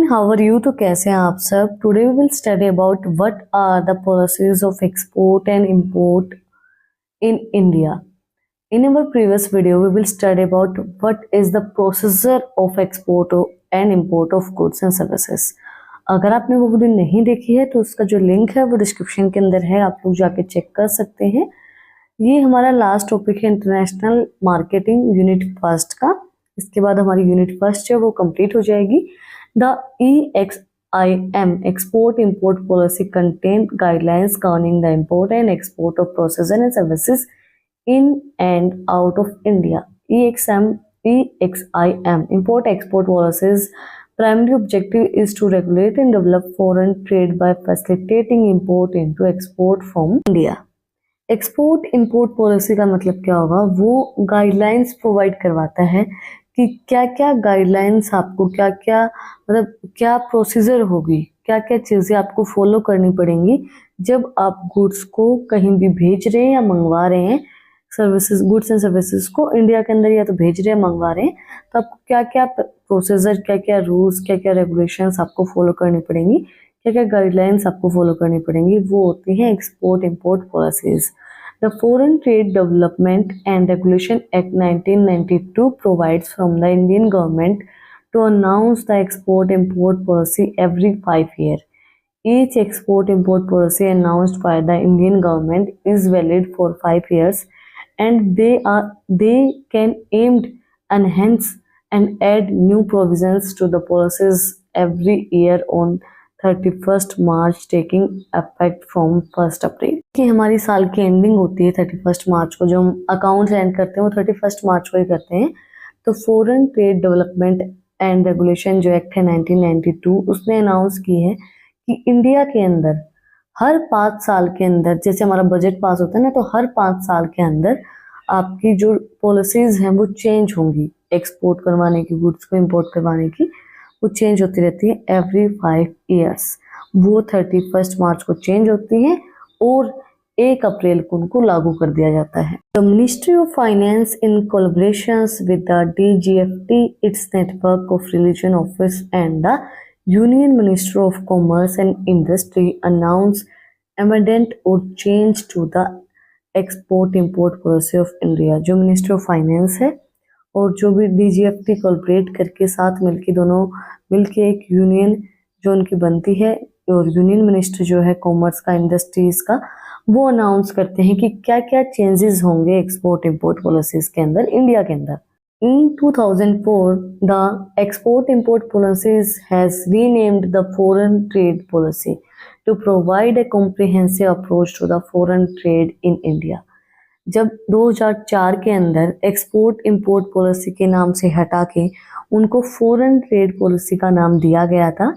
Everyone, how are you? तो कैसे हैं आप सब? Today we will study about what are the policies of export and import in India. In our previous video, we will study about what is the procedure of export and import of goods and services. अगर आपने वो video नहीं देखी है तो उसका जो link है वो डिस्क्रिप्शन के अंदर है, आप लोग जाके चेक कर सकते हैं। ये हमारा लास्ट टॉपिक है इंटरनेशनल मार्केटिंग यूनिट फर्स्ट का। इसके बाद हमारी यूनिट फर्स्ट है वो कंप्लीट हो जाएगी। The EXIM export import policy contain guidelines governing the import and export of processed and services in and out of India. EXIM import export policies primary objective is to regulate and develop foreign trade by facilitating import into export from India. Export import policy का मतलब क्या होगा? वो guidelines provide करवाता है कि क्या क्या गाइडलाइंस आपको क्या क्या मतलब क्या प्रोसीजर होगी, क्या क्या चीज़ें आपको फॉलो करनी पड़ेंगी जब आप गुड्स को कहीं भी भेज रहे हैं या मंगवा रहे हैं। सर्विसेज, गुड्स एंड सर्विसेज को इंडिया के अंदर या तो भेज रहे हैं मंगवा रहे हैं, तो आपको क्या क्या प्रोसीजर, क्या क्या रूल्स, क्या क्या रेगुलेशंस आपको फॉलो करनी पड़ेंगी, क्या क्या गाइडलाइंस आपको फॉलो करनी पड़ेंगी, वो होती हैं export import policies. The foreign trade development and regulation act 1992 provides from the Indian government to announce the export import policy every 5 years. Each export import policy announced by the Indian government is valid for 5 years and they can aimed enhance and add new provisions to the policies every year on 31st March taking effect from 1st April. कि हमारी साल की ending होती है 31st मार्च को, जो हम account and करते हैं वो 31st मार्च को ही करते हैं। तो foreign trade development and regulation जो एक्ट है 1992 उसने अनाउंस की है कि इंडिया के अंदर हर 5 साल के अंदर, जैसे हमारा बजट पास होता है ना, तो हर 5 साल के अंदर आपकी जो पॉलिसीज हैं वो चेंज होंगी। एक्सपोर्ट करवाने की, गुड्स को इंपोर्ट करवाने की, वो चेंज होती रहती है एवरी 5 years। वो 31st मार्च को चेंज होती है और 1 अप्रैल को उनको लागू कर दिया जाता है। The ministry of finance in collaboration with the DGFT, its network of regional office and the union minister of commerce and industry announce amendment और change to the export import policy of India. जो minister of finance है और जो भी DGFT collaborate करके साथ मिलके, दोनों मिलके एक यूनियन जो उनकी बनती है, और यूनियन मिनिस्टर जो है कॉमर्स का, इंडस्ट्रीज का, वो अनाउंस करते हैं कि क्या क्या चेंजेस होंगे एक्सपोर्ट इंपोर्ट पॉलिसीज के अंदर, इंडिया के अंदर। In 2004, the export import policies has renamed the foreign trade policy to provide a comprehensive approach to the foreign trade in India. जब 2004 के अंदर एक्सपोर्ट इंपोर्ट पॉलिसी के नाम से हटा के उनको फॉरेन ट्रेड पॉलिसी का नाम दिया गया था।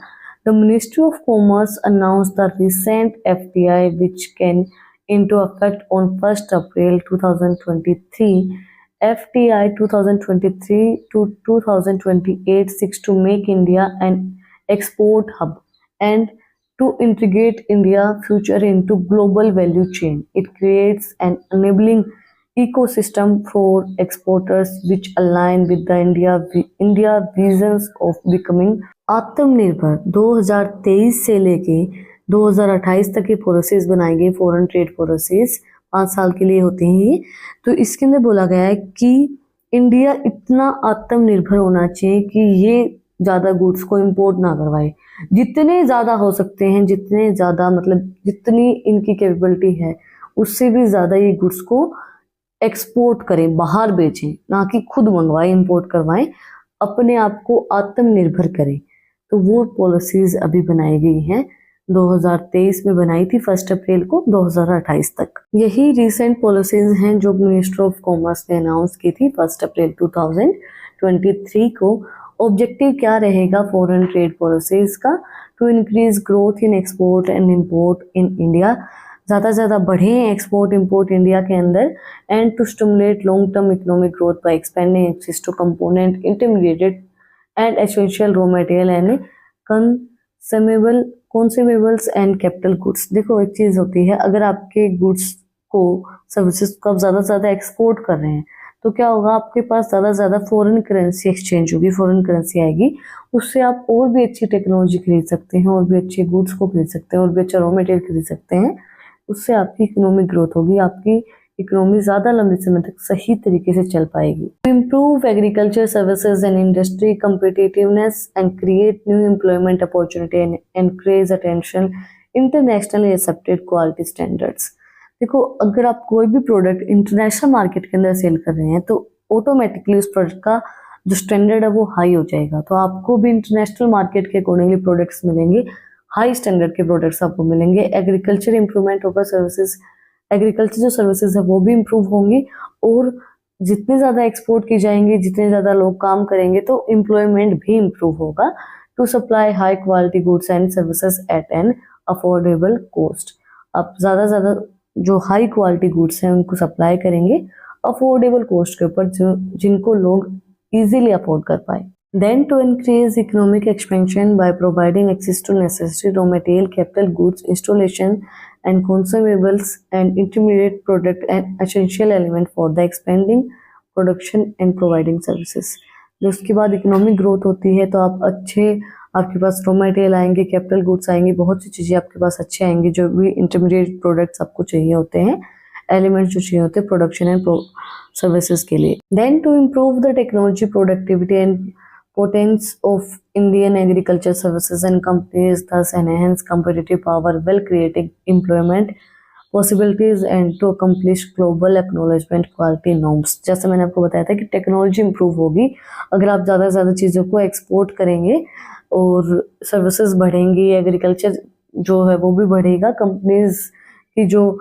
The ministry of commerce announce the recent FTA which can into effect on 1st April 2023. FTA 2023 to 2028 seeks to make India an export hub and to integrate India future into global value chain. It creates an enabling ecosystem for exporters which align with the India visions of becoming आत्मनिर्भर। 2023 से लेके 2028 तक की policies बनाई गई, foreign trade policies 5 साल के लिए होती हैं ये। तो इसके अंदर बोला गया है कि इंडिया इतना आत्मनिर्भर होना चाहिए कि ये ज़्यादा गुड्स को इंपोर्ट ना करवाए, जितने ज़्यादा हो सकते हैं, जितने ज़्यादा मतलब जितनी इनकी कैपेबिलिटी है उससे भी ज़्यादा ये गुड्स को एक्सपोर्ट करें, बाहर बेचें, ना कि खुद मंगवाएं, इंपोर्ट करवाएं, अपने आप को आत्मनिर्भर करें। तो वो पॉलिसीज अभी बनाई गई हैं, 2023 में बनाई थी 1 अप्रैल को 2028 तक। यही रिसेंट पॉलिसीज हैं जो मिनिस्टर ऑफ कॉमर्स ने अनाउंस की थी 1 अप्रैल 2023 को। ऑब्जेक्टिव क्या रहेगा फॉरेन ट्रेड पॉलिसीज का? To increase growth in export and import in India, ज़्यादा से ज़्यादा बढ़े एक्सपोर्ट इंपोर्ट इंडिया के अंदर, and to stimulate long term economic growth by expending access to component intermediated and essential raw material and consumables and capital goods. देखो एक चीज़ होती है, अगर आपके गुड्स को, सर्विसेज को आप ज़्यादा से ज़्यादा एक्सपोर्ट कर रहे हैं तो क्या होगा, आपके पास ज़्यादा से ज़्यादा फॉरेन करेंसी एक्सचेंज होगी, फॉरेन करेंसी आएगी, उससे आप और भी अच्छी टेक्नोलॉजी खरीद सकते हैं, और भी अच्छे गुड्स को खरीद सकते हैं, और भी अच्छा रॉ मटेरियल खरीद सकते हैं। उससे आपकी इकोनॉमिक ग्रोथ होगी, आपकी इकोनॉमी ज़्यादा लंबे समय तक सही तरीके से चल पाएगी। Improve agriculture services and industry competitiveness and create new employment opportunity and encourage attention internationally accepted quality standards. देखो, अगर आप कोई भी प्रोडक्ट इंटरनेशनल मार्केट के अंदर सेल कर रहे हैं तो ऑटोमेटिकली उस प्रोडक्ट का जो स्टैंडर्ड है वो हाई हो जाएगा, तो आपको भी इंटरनेशनल मार्केट के अकॉर्डिंगली प्रोडक्ट्स मिलेंगे, हाई स्टैंडर्ड के प्रोडक्ट्स आपको मिलेंगे। एग्रीकल्चर इंप्रूवमेंट होगा, सर्विसेज, एग्रीकल्चर जो सर्विसेज है वो भी इम्प्रूव होंगी, और जितने ज़्यादा एक्सपोर्ट की जाएंगे, जितने ज़्यादा लोग काम करेंगे, तो एम्प्लॉयमेंट भी इम्प्रूव होगा। To supply high quality goods and services at an affordable cost. आप ज़्यादा से ज़्यादा जो हाई क्वालिटी गुड्स हैं उनको सप्लाई करेंगे अफोर्डेबल कॉस्ट के ऊपर, जो जिनको लोग इजीली अफोर्ड कर पाए। Then to increase economic expansion by providing access to necessary raw material, capital goods, installation and consumables and intermediate product and essential element for the expanding production and providing services। जो उसके बाद economic growth होती है तो आप अच्छे, आपके पास raw material आएंगे, कैपिटल गुड्स आएंगे, बहुत सी चीज़ें आपके पास अच्छे आएंगे, जो भी इंटरमीडिएट प्रोडक्ट्स आपको चाहिए होते हैं, एलिमेंट्स जो चाहिए होते हैं प्रोडक्शन एंड सर्विसेज के लिए। Then to improve the technology productivity and potence of Indian agriculture services and companies, thus enhance competitive power while creating employment possibilities and to accomplish global acknowledgement quality norms। जैसे मैंने आपको बताया था कि technology improve होगी अगर आप ज़्यादा से ज़्यादा चीज़ों को एक्सपोर्ट करेंगे और सर्विसेज बढ़ेंगी, एग्रीकल्चर जो है वो भी बढ़ेगा, कंपनीज की जो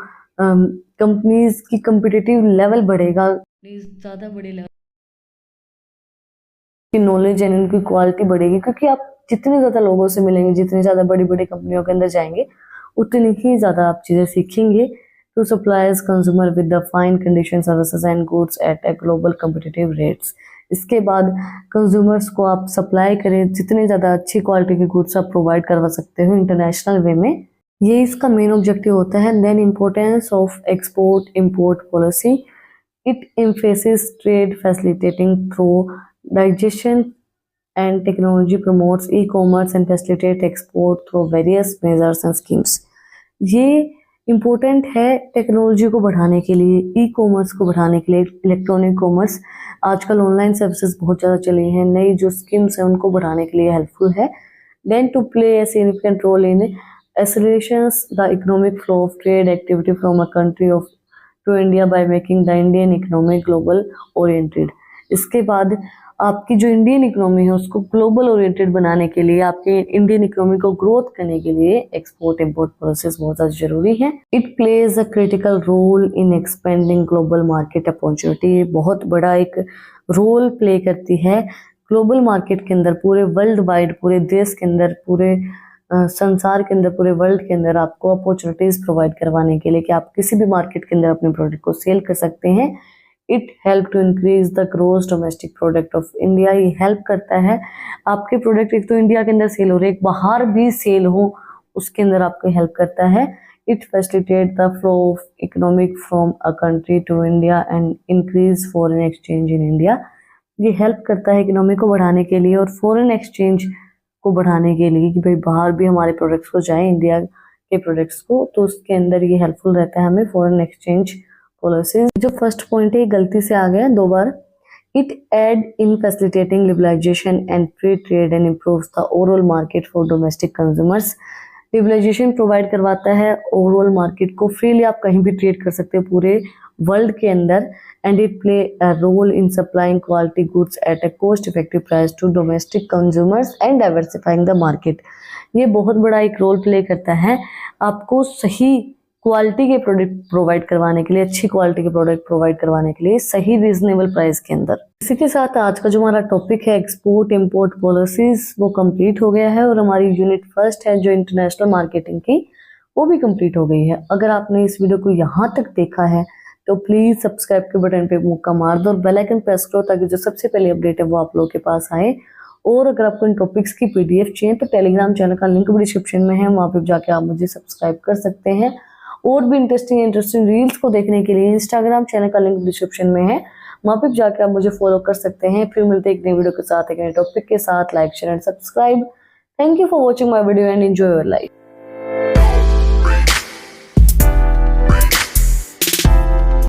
कंपनीज की कम्पिटिटिव लेवल बढ़ेगा, ज़्यादा बड़े लेवल की नॉलेज एंड उनकी क्वालिटी बढ़ेगी, क्योंकि आप जितने ज़्यादा लोगों से मिलेंगे, जितनी ज़्यादा बड़ी बड़ी कंपनियों के अंदर जाएंगे, उतनी ही ज़्यादा आप चीज़ें सीखेंगे। To supplies consumer with the fine condition services and goods at a global competitive rates. इसके बाद कंज्यूमर्स को आप सप्लाई करें, जितने ज़्यादा अच्छी क्वालिटी के गुड्स आप प्रोवाइड करवा सकते हो इंटरनेशनल वे में, ये इसका मेन ऑब्जेक्टिव होता है। Then importance of export import policy, it emphasis trade facilitating through digestion and technology, promotes e-commerce and facilitate export through various measures and schemes। ये इम्पोर्टेंट है टेक्नोलॉजी को बढ़ाने के लिए, ई कॉमर्स को बढ़ाने के लिए, इलेक्ट्रॉनिक कॉमर्स, आजकल ऑनलाइन सर्विसेज बहुत ज़्यादा चली हैं, नई जो स्कीम्स हैं उनको बढ़ाने के लिए हेल्पफुल है। Then to play a significant role in accelerations the economic flow of trade activity from a country of to India by making the Indian economy global oriented। इसके बाद आपकी जो इंडियन इकोनॉमी है उसको ग्लोबल ओरिएंटेड बनाने के लिए, आपके इंडियन इकोनॉमी को ग्रोथ करने के लिए एक्सपोर्ट इंपोर्ट पॉलिसीज बहुत ज़्यादा जरूरी है। It plays a critical role in expending global market opportunity. बहुत बड़ा एक रोल प्ले करती है ग्लोबल मार्केट के अंदर, पूरे वर्ल्ड वाइड, पूरे देश के अंदर, पूरे संसार के अंदर, पूरे वर्ल्ड के अंदर आपको अपॉर्चुनिटीज प्रोवाइड करवाने के लिए कि आप किसी भी मार्केट के अंदर अपने प्रोडक्ट को सेल कर सकते हैं। It help to increase the gross domestic product of India. ये हेल्प करता है आपके प्रोडक्ट एक तो इंडिया के अंदर सेल हो रहे, एक बाहर भी सेल हो, उसके अंदर आपको हेल्प करता है। It facilitate the flow of economic from a country to India and increase foreign exchange in India. ये हेल्प करता है इकोनॉमी को बढ़ाने के लिए और फॉरेन एक्सचेंज को बढ़ाने के लिए कि भाई बाहर भी हमारे प्रोडक्ट्स को जाएं, इंडिया के प्रोडक्ट्स को, तो उसके अंदर ये हेल्पफुल रहता है हमें फॉरेन एक्सचेंज पॉलिसीज। जो फर्स्ट पॉइंट है गलती से आ गया 2 बार। It aid in facilitating liberalisation and free trade and improves the overall market for domestic consumers. Liberalisation provide करवाता है ओवरऑल मार्केट को, फ्रीली आप कहीं भी ट्रेड कर सकते हो पूरे वर्ल्ड के अंदर। And it play a role in supplying quality goods at a cost effective price to domestic consumers and diversifying the market. ये बहुत बड़ा एक रोल प्ले करता है आपको सही क्वालिटी के प्रोडक्ट प्रोवाइड करवाने के लिए, अच्छी क्वालिटी के प्रोडक्ट प्रोवाइड करवाने के लिए सही रीजनेबल प्राइस के अंदर। इसी के साथ आज का जो हमारा टॉपिक है एक्सपोर्ट इंपोर्ट पॉलिसीज वो कंप्लीट हो गया है और हमारी यूनिट फर्स्ट है जो इंटरनेशनल मार्केटिंग की वो भी कंप्लीट हो गई है। अगर आपने इस वीडियो को यहाँ तक देखा है तो प्लीज सब्सक्राइब के बटन पे मुक्का मार दो और बेल आइकन प्रेस करो ताकि जो सबसे पहले अपडेट है वो आप लोगों के पास आए। और अगर आपको इन टॉपिक्स की पीडीएफ चाहिए तो टेलीग्राम चैनल का लिंक भी डिस्क्रिप्शन में है, वहाँ पे जाके आप मुझे सब्सक्राइब कर सकते हैं। और भी इंटरेस्टिंग रील्स को देखने के लिए इंस्टाग्राम चैनल का लिंक डिस्क्रिप्शन में है, वहाँ पे जाके आप मुझे फॉलो कर सकते हैं। फिर मिलते हैं एक नई वीडियो के साथ, एक नए टॉपिक के साथ। Like share and subscribe. Thank you for watching my video and enjoy your life.